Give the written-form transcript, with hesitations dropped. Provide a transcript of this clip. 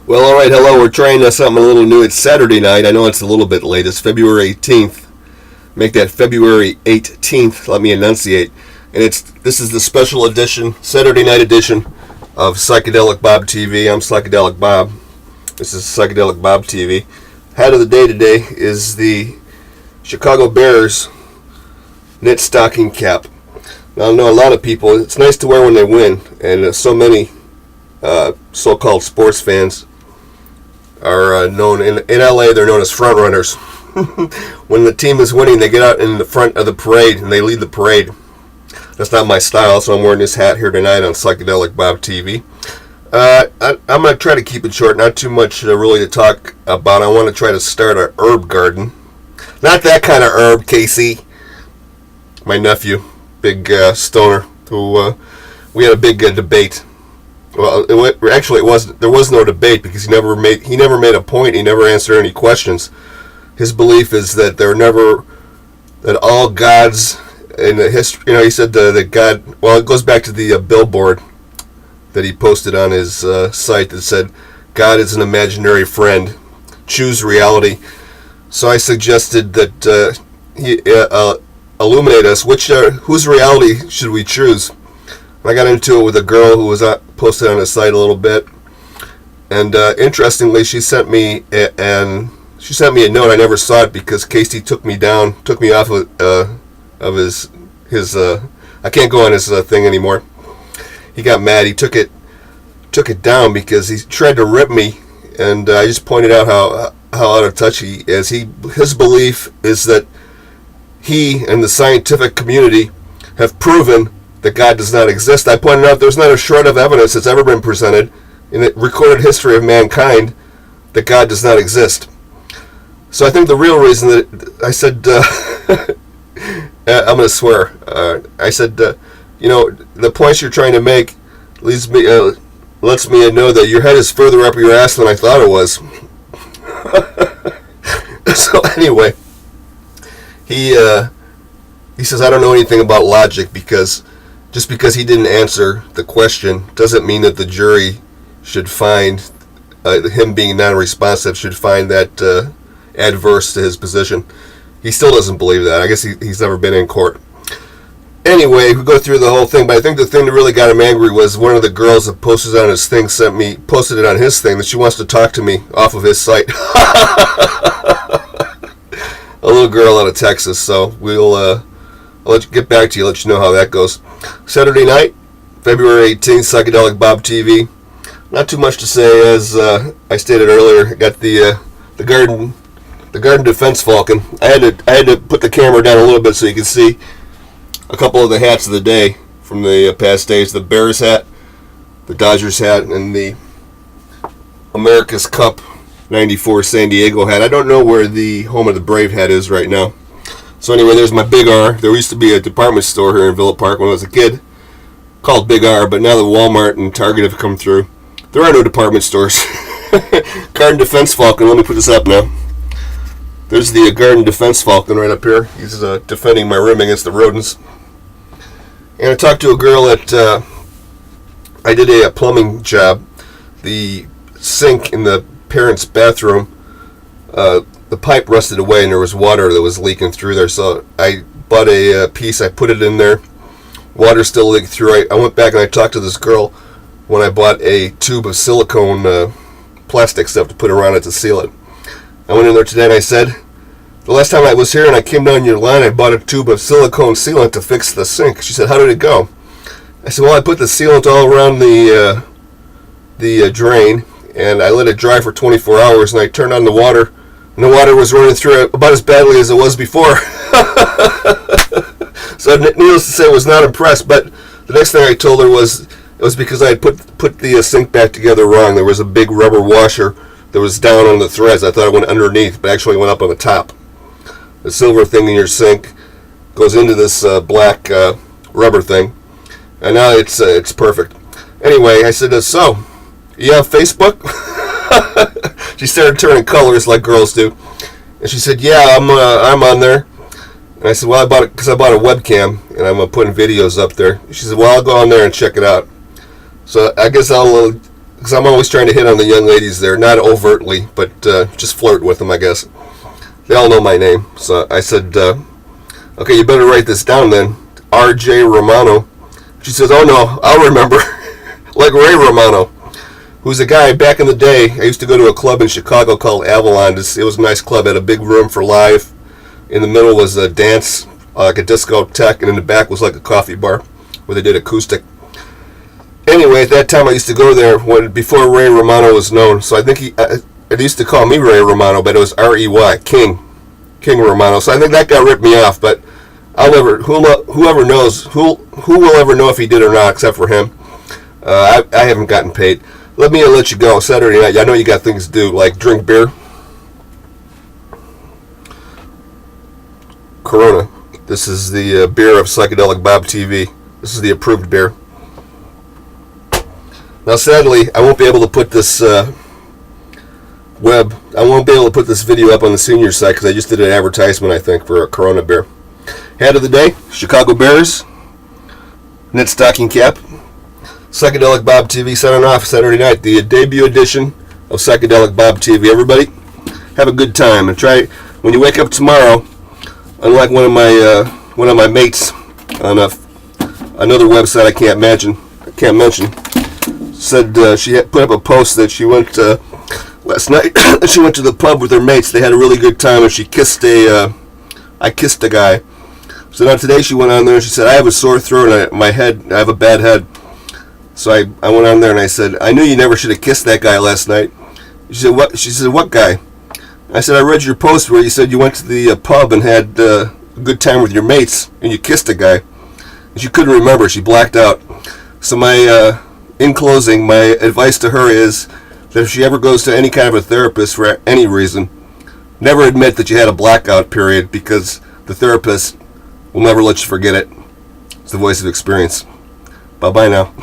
Well, all right, hello. We're trying something a little new. It's Saturday night. I know it's a little bit late. It's February 18th. Make that February 18th. Let me enunciate. And this is the special edition, Saturday night edition of Psychedelic Bob TV. I'm Psychedelic Bob. This is Psychedelic Bob TV. Hat of the day today is the Chicago Bears knit stocking cap. Now, I know a lot of people, it's nice to wear when they win, and so many so-called sports fans are known in LA. They're known as front runners. When the team is winning, they get out in the front of the parade and they lead the parade. That's not my style, so I'm wearing this hat here tonight on Psychedelic Bob TV. I'm going to try to keep it short, not too much really to talk about. I want to try to start an herb garden. Not that kind of herb, Casey. My nephew, big stoner, who we had a big debate. Well, it wasn't. There was no debate because he never made a point. He never answered any questions. His belief is that that all gods in the history. He said that God. Well, it goes back to the billboard that he posted on his site that said, "God is an imaginary friend. Choose reality." So I suggested that he illuminate us. Whose reality should we choose? I got into it with a girl who was posted on his site a little bit, and interestingly, she sent me a note. I never saw it because Casey took me off of his. I can't go on his thing anymore. He got mad. He took it down because he tried to rip me, and I just pointed out how out of touch he is. His belief is that he and the scientific community have proven that God does not exist. I pointed out there's not a shred of evidence that's ever been presented in the recorded history of mankind that God does not exist. So I think the real reason that I said, I'm going to swear, I said, the points you're trying to make lets me know that your head is further up your ass than I thought it was. So anyway, he says, I don't know anything about logic because just because he didn't answer the question doesn't mean that the jury should find him being non-responsive should find that adverse to his position. He still doesn't believe that. I guess he's never been in court. Anyway, we go through the whole thing, but I think the thing that really got him angry was one of the girls that posted it on his thing posted it on his thing that she wants to talk to me off of his site. A little girl out of Texas, so I'll get back to you, let you know how that goes. Saturday night, February 18th, Psychedelic Bob TV. Not too much to say, as I stated earlier. I got the garden defense falcon. I had to put the camera down a little bit so you can see a couple of the hats of the day from the past days. The Bears hat, the Dodgers hat, and the America's Cup 94 San Diego hat. I don't know where the home of the Brave hat is right now. So anyway, there's my Big R. There used to be a department store here in Villa Park when I was a kid called Big R, but now that Walmart and Target have come through, there are no department stores. Garden Defense Falcon, let me put this up now. There's the Garden Defense Falcon right up here. He's defending my room against the rodents. And I talked to a girl I did a plumbing job. The sink in the parents' bathroom, the pipe rusted away and there was water that was leaking through there. So I bought a piece, I put it in there. Water still leaked through. I went back and I talked to this girl when I bought a tube of silicone plastic stuff to put around it to seal it. I went in there today and I said, the last time I was here and I came down your line, I bought a tube of silicone sealant to fix the sink. She said, how did it go? I said, well, I put the sealant all around the drain and I let it dry for 24 hours and I turned on the water and the water was running through it about as badly as it was before. So needless to say, I was not impressed, but the next thing I told her was it was because I had put the sink back together wrong. There was a big rubber washer that was down on the threads. I thought it went underneath, but actually went up on the top. The silver thing in your sink goes into this black rubber thing, and now it's perfect. Anyway, I said, so, you have Facebook? She started turning colors like girls do, and she said, yeah, I'm on there. And I said, well, I bought it because I bought a webcam, and I'm putting videos up there. She said, well, I'll go on there and check it out. So I guess I'll because I'm always trying to hit on the young ladies there, not overtly, but just flirt with them, I guess. They all know my name. So I said, okay, you better write this down then. R.J. Romano. She says, oh no, I'll remember. Like Ray Romano, who's a guy back in the day. I used to go to a club in Chicago called Avalon. It was a nice club. It had a big room for live. In the middle was a dance, like a discotheque, and in the back was like a coffee bar where they did acoustic. Anyway, at that time I used to go there before Ray Romano was known. So I think they used to call me Ray Romano, but it was R-E-Y, King Romano. So I think that guy ripped me off. But whoever knows, who will ever know if he did or not, except for him. I haven't gotten paid. Let you go. Saturday night, I know you got things to do, like drink beer. Corona. This is the beer of Psychedelic Bob TV. This is the approved beer. Now, sadly, I won't be able to put this I won't be able to put this video up on the senior site because I just did an advertisement, I think, for a Corona beer. Head of the day, Chicago Bears. Knit stocking cap. Psychedelic Bob TV signing off Saturday night. The debut edition of Psychedelic Bob TV. Everybody, have a good time and try. When you wake up tomorrow, unlike one of my mates on another website I can't mention, said she had put up a post that she went last night. She went to the pub with her mates. They had a really good time, and I kissed a guy. So now today she went on there and she said, I have a sore throat and I have a bad head. So I went on there and I said, I knew you never should have kissed that guy last night. She said, what? She said, what guy? I said, I read your post where you said you went to the pub and had a good time with your mates and you kissed a guy. And she couldn't remember. She blacked out. So in closing, my advice to her is that if she ever goes to any kind of a therapist for any reason, never admit that you had a blackout period, because the therapist will never let you forget it. It's the voice of experience. Bye-bye now.